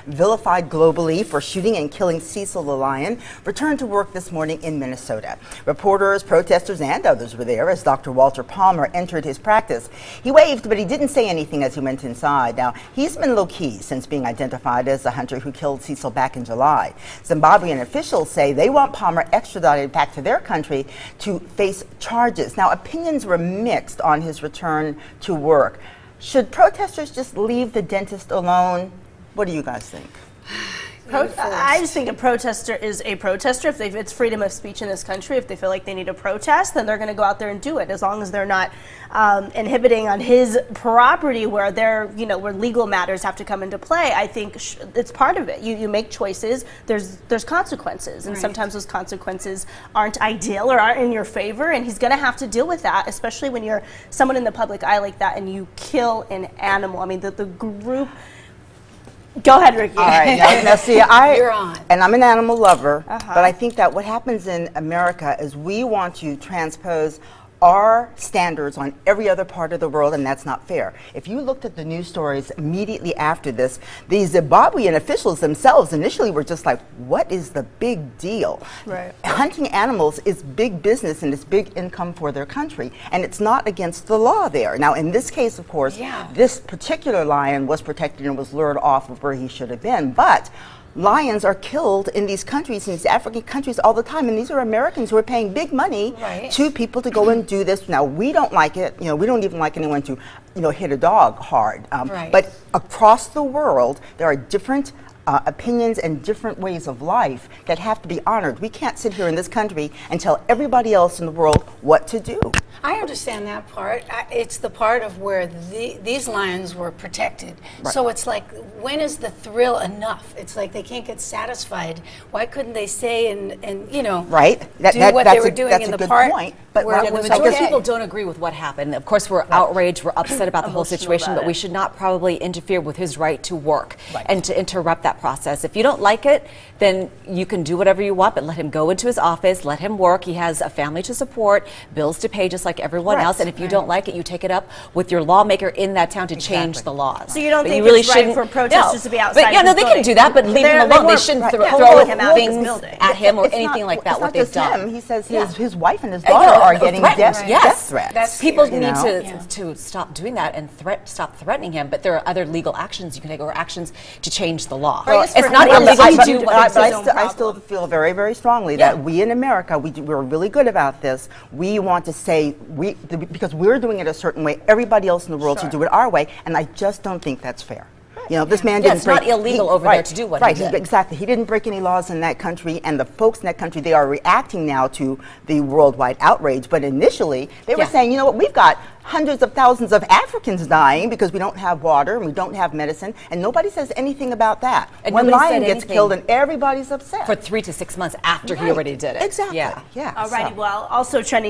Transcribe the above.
vilified globally for shooting and killing Cecil the Lion, returned to work this morning in Minnesota. Reporters, protesters, and others were there as Dr. Walter Palmer entered his practice. He waved, but he didn't say anything as he went inside. Now, he's been low-key since being identified as the hunter who killed Cecil back in July. Zimbabwean officials say they want Palmer extradited back to their country to face charges. Now, opinions were mixed on his return to work. Should protesters just leave the dentist alone? What do you guys think? I just think a protester is a protester. If it's freedom of speech in this country, if they feel like they need to protest, then they're going to go out there and do it, as long as they're not inhibiting on his property where where legal matters have to come into play. I think it's part of it. You make choices. There's consequences, and sometimes those consequences aren't ideal or aren't in your favor, and he's going to have to deal with that, especially when you're someone in the public eye like that and you kill an animal. I mean, the group. Go ahead, Ricky. All right, now see, You're on. And I'm an animal lover, but I think that what happens in America is we want to transpose our standards on every other part of the world, and that's not fair. If you looked at the news stories immediately after this, the Zimbabwean officials themselves initially were just like, what is the big deal? Right. Hunting animals is big business and it's big income for their country, and it's not against the law there. Now, in this case, of course, this particular lion was protected and was lured off of where he should have been, but lions are killed in these countries, in these African countries, all the time, and these are Americans who are paying big money to people to go and do this. Now, we don't like it. We don't even like anyone to, hit a dog hard. But across the world, there are different opinions and different ways of life that have to be honored. We can't sit here in this country and tell everybody else in the world what to do. I understand that part. It's the part of where these lions were protected. So it's like, when is the thrill enough? It's like they can't get satisfied. Why couldn't they stay and do what they were doing in the park? Point. But the majority of people don't agree with what happened. Of course, we're outraged, we're upset about the whole situation, but we should not probably interfere with his right to work and to interrupt that process. If you don't like it, then you can do whatever you want, but let him go into his office, let him work. He has a family to support, bills to pay just like everyone else, and if you don't like it, you take it up with your lawmaker in that town to change the laws. So you don't think it's right for protesters to be outside? But, they can do that, but leave him alone. They shouldn't throw things at him or anything like that, what they've done. He says his wife and his daughter are getting death threats. People need to stop doing that and stop threatening him, but there are other legal actions you can take, or actions to change the law. It's not illegal to do what I still feel very, very strongly that we in America, we're really good about this. We want to say, because we're doing it a certain way, everybody else in the world should do it our way, and I just don't think that's fair. This man didn't break. It's not illegal over there to do what he did. Exactly. He didn't break any laws in that country, and the folks in that country, they are reacting now to the worldwide outrage. But initially, they were saying, you know what, we've got hundreds of thousands of Africans dying because we don't have water and we don't have medicine, and nobody says anything about that. And one lion gets killed and everybody's upset. For 3 to 6 months after he already did it. Exactly. Yeah. Alrighty, well, also trending